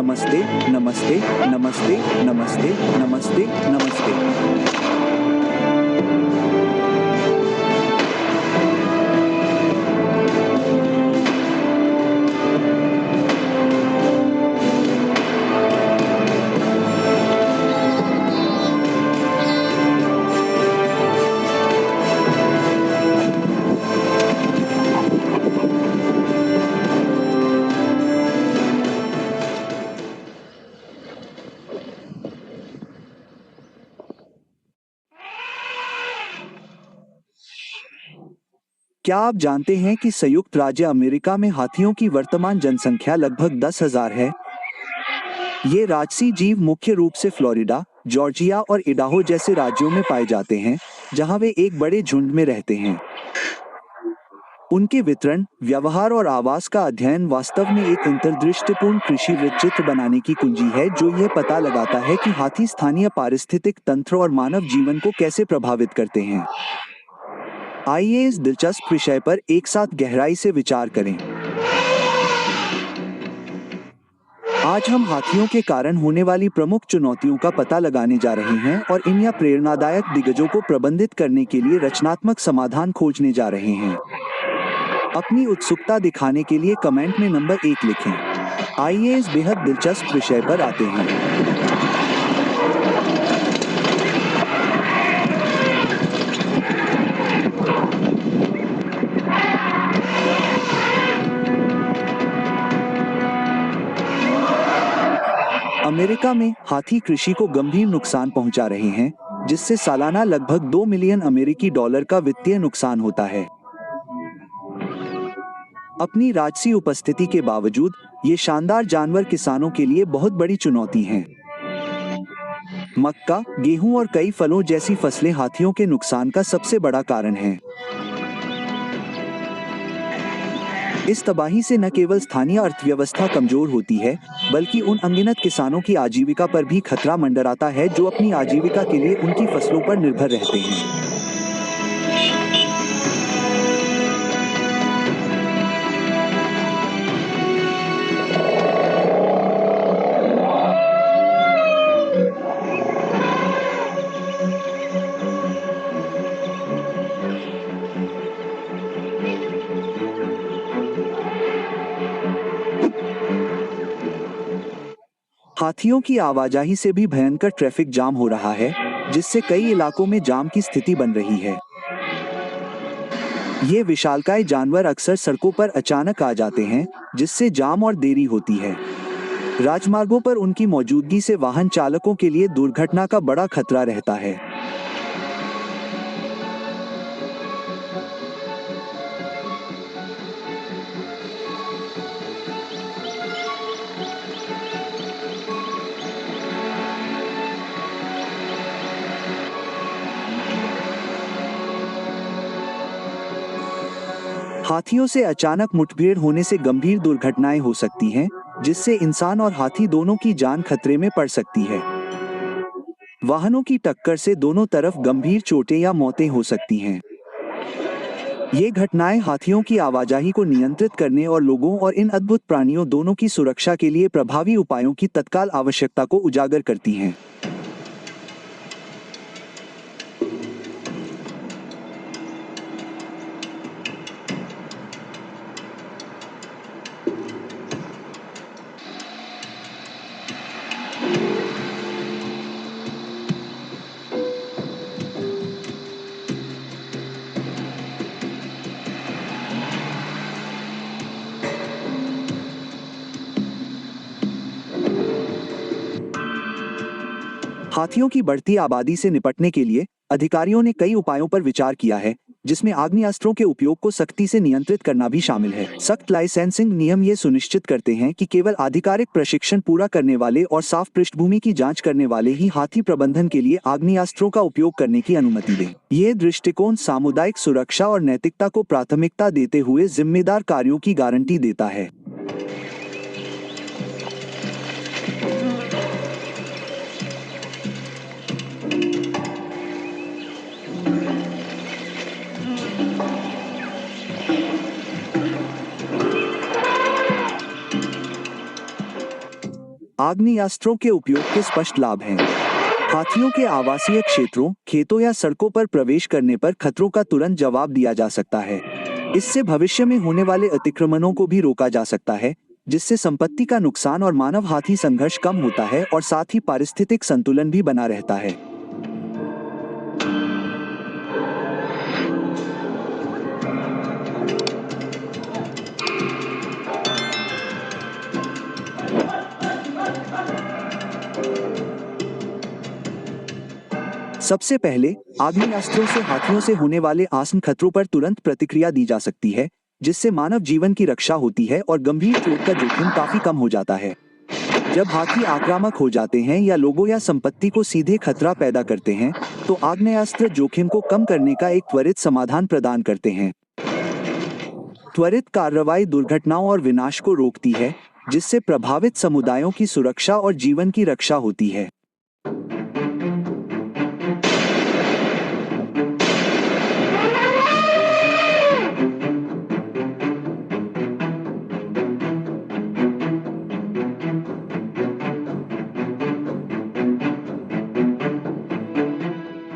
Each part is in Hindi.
नमस्ते, नमस्ते, नमस्ते, नमस्ते, नमस्ते, नमस्ते। क्या आप जानते हैं कि संयुक्त राज्य अमेरिका में हाथियों की वर्तमान जनसंख्या लगभग 10,000 है? ये राजसी जीव मुख्य रूप से फ्लोरिडा, जॉर्जिया और इडाहो जैसे राज्यों में पाए जाते हैं, जहां वे एक बड़े झुंड में रहते हैं। उनके वितरण, व्यवहार और आवास का अध्ययन वास्तव में एक अंतर्दृष्टिपूर्ण कृषि वृत्तचित्र बनाने की कुंजी है जो यह पता लगाता है कि हाथी स्थानीय पारिस्थितिक तंत्र और मानव जीवन को कैसे प्रभावित करते हैं। आइए इस दिलचस्प विषय पर एक साथ गहराई से विचार करें। आज हम हाथियों के कारण होने वाली प्रमुख चुनौतियों का पता लगाने जा रहे हैं और इन या प्रेरणादायक दिग्गजों को प्रबंधित करने के लिए रचनात्मक समाधान खोजने जा रहे हैं। अपनी उत्सुकता दिखाने के लिए कमेंट में नंबर 1 लिखें। आइए इस बेहद दिलचस्प विषय पर आते हैं। अमेरिका में हाथी कृषि को गंभीर नुकसान पहुंचा रहे हैं, जिससे सालाना लगभग 2 मिलियन अमेरिकी डॉलर का वित्तीय नुकसान होता है। अपनी राजसी उपस्थिति के बावजूद, ये शानदार जानवर किसानों के लिए बहुत बड़ी चुनौती हैं। मक्का, गेहूं और कई फलों जैसी फसलें हाथियों के नुकसान का सबसे बड़ा कारण हैं। इस तबाही से न केवल स्थानीय अर्थव्यवस्था कमजोर होती है, बल्कि उन अनगिनत किसानों की आजीविका पर भी खतरा मंडराता है जो अपनी आजीविका के लिए उनकी फसलों पर निर्भर रहते हैं। हाथियों की आवाजाही से भी भयंकर ट्रैफिक जाम हो रहा है, जिससे कई इलाकों में जाम की स्थिति बन रही है। ये विशालकाय जानवर अक्सर सड़कों पर अचानक आ जाते हैं, जिससे जाम और देरी होती है। राजमार्गों पर उनकी मौजूदगी से वाहन चालकों के लिए दुर्घटना का बड़ा खतरा रहता है। हाथियों से अचानक मुठभेड़ होने से गंभीर दुर्घटनाएं हो सकती हैं, जिससे इंसान और हाथी दोनों की जान खतरे में पड़ सकती है। वाहनों की टक्कर से दोनों तरफ गंभीर चोटें या मौतें हो सकती हैं। ये घटनाएं हाथियों की आवाजाही को नियंत्रित करने और लोगों और इन अद्भुत प्राणियों दोनों की सुरक्षा के लिए प्रभावी उपायों की तत्काल आवश्यकता को उजागर करती हैं। हाथियों की बढ़ती आबादी से निपटने के लिए अधिकारियों ने कई उपायों पर विचार किया है, जिसमें आग्नेयास्त्रों के उपयोग को सख्ती से नियंत्रित करना भी शामिल है। सख्त लाइसेंसिंग नियम ये सुनिश्चित करते हैं कि केवल आधिकारिक प्रशिक्षण पूरा करने वाले और साफ पृष्ठभूमि की जांच करने वाले ही हाथी प्रबंधन के लिए आग्नेयास्त्रों का उपयोग करने की अनुमति दें। ये दृष्टिकोण सामुदायिक सुरक्षा और नैतिकता को प्राथमिकता देते हुए जिम्मेदार कार्यों की गारंटी देता है। आग्नेयास्त्रों के उपयोग के स्पष्ट लाभ हैं। हाथियों के आवासीय क्षेत्रों, खेतों या सड़कों पर प्रवेश करने पर खतरों का तुरंत जवाब दिया जा सकता है। इससे भविष्य में होने वाले अतिक्रमणों को भी रोका जा सकता है, जिससे संपत्ति का नुकसान और मानव हाथी संघर्ष कम होता है और साथ ही पारिस्थितिक संतुलन भी बना रहता है। सबसे पहले, आग्नेयास्त्रों से हाथियों से होने वाले आसन खतरों पर तुरंत प्रतिक्रिया दी जा सकती है, जिससे मानव जीवन की रक्षा होती है और गंभीर चोट का जोखिम काफी कम हो जाता है। जब हाथी आक्रामक हो जाते हैं या लोगों या संपत्ति को सीधे खतरा पैदा करते हैं, तो आग्नेयास्त्र जोखिम को कम करने का एक त्वरित समाधान प्रदान करते हैं। त्वरित कार्रवाई दुर्घटनाओं और विनाश को रोकती है, जिससे प्रभावित समुदायों की सुरक्षा और जीवन की रक्षा होती है।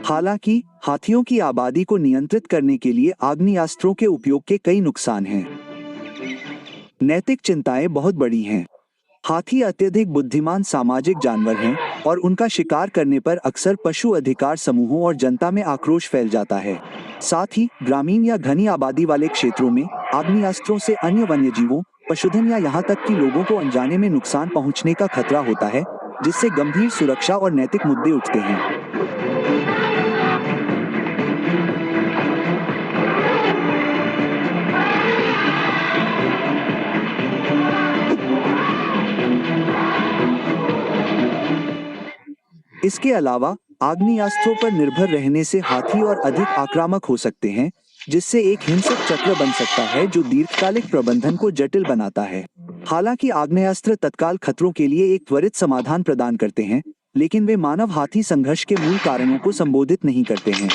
हालांकि हाथियों की आबादी को नियंत्रित करने के लिए आग्नेयास्त्रों के उपयोग के कई नुकसान हैं। नैतिक चिंताएं बहुत बड़ी हैं। हाथी अत्यधिक बुद्धिमान सामाजिक जानवर हैं और उनका शिकार करने पर अक्सर पशु अधिकार समूहों और जनता में आक्रोश फैल जाता है। साथ ही ग्रामीण या घनी आबादी वाले क्षेत्रों में आग्नेयास्त्रों से अन्य वन्यजीवों, पशुधन या यहाँ तक कि लोगों को अनजाने में नुकसान पहुंचने का खतरा होता है, जिससे गंभीर सुरक्षा और नैतिक मुद्दे उठते हैं। इसके अलावा आग्नेयास्त्रों पर निर्भर रहने से हाथी और अधिक आक्रामक हो सकते हैं, जिससे एक हिंसक चक्र बन सकता है जो दीर्घकालिक प्रबंधन को जटिल बनाता है। हालांकि आग्नेयास्त्र तत्काल खतरों के लिए एक त्वरित समाधान प्रदान करते हैं, लेकिन वे मानव हाथी संघर्ष के मूल कारणों को संबोधित नहीं करते हैं।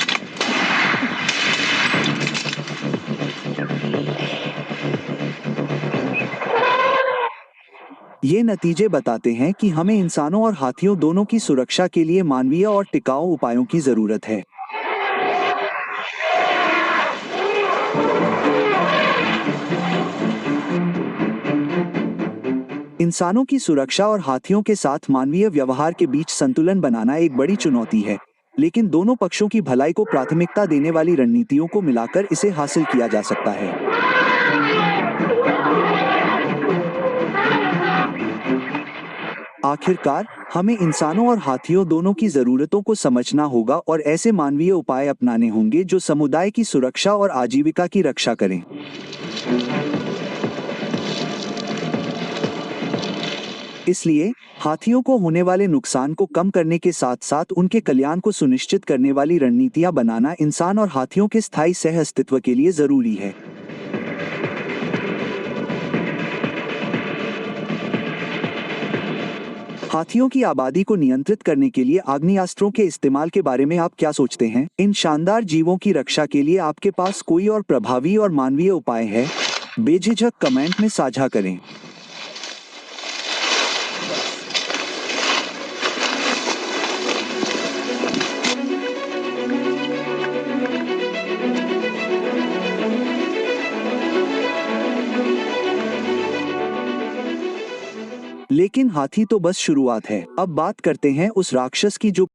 ये नतीजे बताते हैं कि हमें इंसानों और हाथियों दोनों की सुरक्षा के लिए मानवीय और टिकाऊ उपायों की जरूरत है। इंसानों की सुरक्षा और हाथियों के साथ मानवीय व्यवहार के बीच संतुलन बनाना एक बड़ी चुनौती है, लेकिन दोनों पक्षों की भलाई को प्राथमिकता देने वाली रणनीतियों को मिलाकर इसे हासिल किया जा सकता है। आखिरकार, हमें इंसानों और हाथियों दोनों की जरूरतों को समझना होगा और ऐसे मानवीय उपाय अपनाने होंगे जो समुदाय की सुरक्षा और आजीविका की रक्षा करें। इसलिए हाथियों को होने वाले नुकसान को कम करने के साथ साथ उनके कल्याण को सुनिश्चित करने वाली रणनीतियां बनाना इंसान और हाथियों के स्थायी सह अस्तित्व के लिए जरूरी है। हाथियों की आबादी को नियंत्रित करने के लिए आग्नेयास्त्रों के इस्तेमाल के बारे में आप क्या सोचते हैं? इन शानदार जीवों की रक्षा के लिए आपके पास कोई और प्रभावी और मानवीय उपाय है? बेझिझक कमेंट में साझा करें। लेकिन हाथी तो बस शुरुआत है। अब बात करते हैं उस राक्षस की जो